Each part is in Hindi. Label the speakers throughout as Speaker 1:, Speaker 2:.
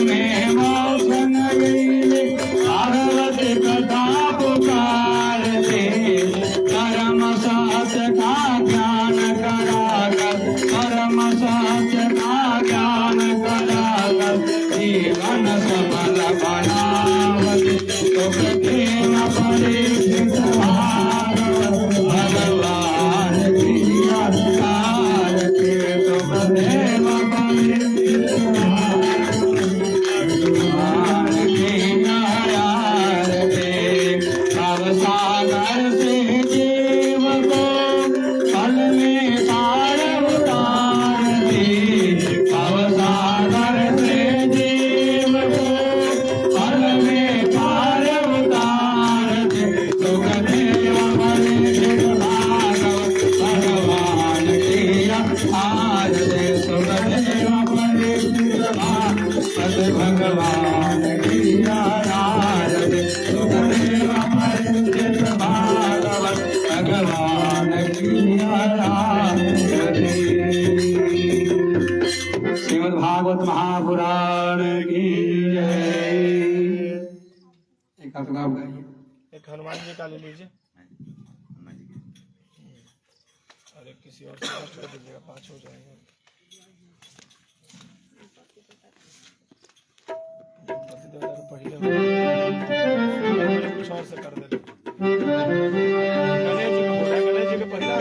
Speaker 1: में मोक्ष न गईले, भागवत कथा पुकार भवसागर से जीव को पल में पार उतारती, भवसागर से जीव को पल में पार उतारती। सुखदेव परीक्षित भागवत भगवान की आरती, सुखदेव परीक्षित भागवत भगवान की आरती, सुखदेव परीक्षित भागवत भगवान की आरती। श्रीमद् भागवत महापुराण की जय। एक आपका
Speaker 2: एक हनुमान जी का ले लीजिए और एक किसी और से कष्ट कर दीजिएगा, 5 हो जाएंगे। पहले कुछ और से कर देते। गणेश जी को बोला, गणेश जी के पहला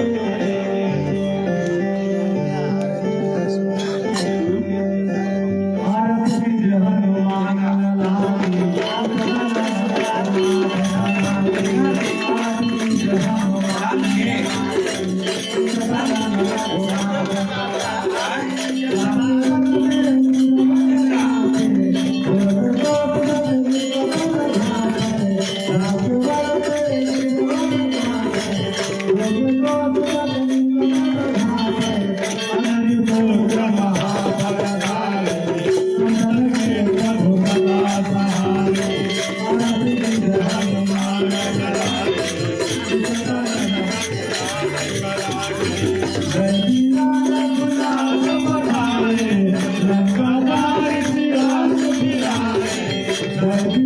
Speaker 1: Thank you.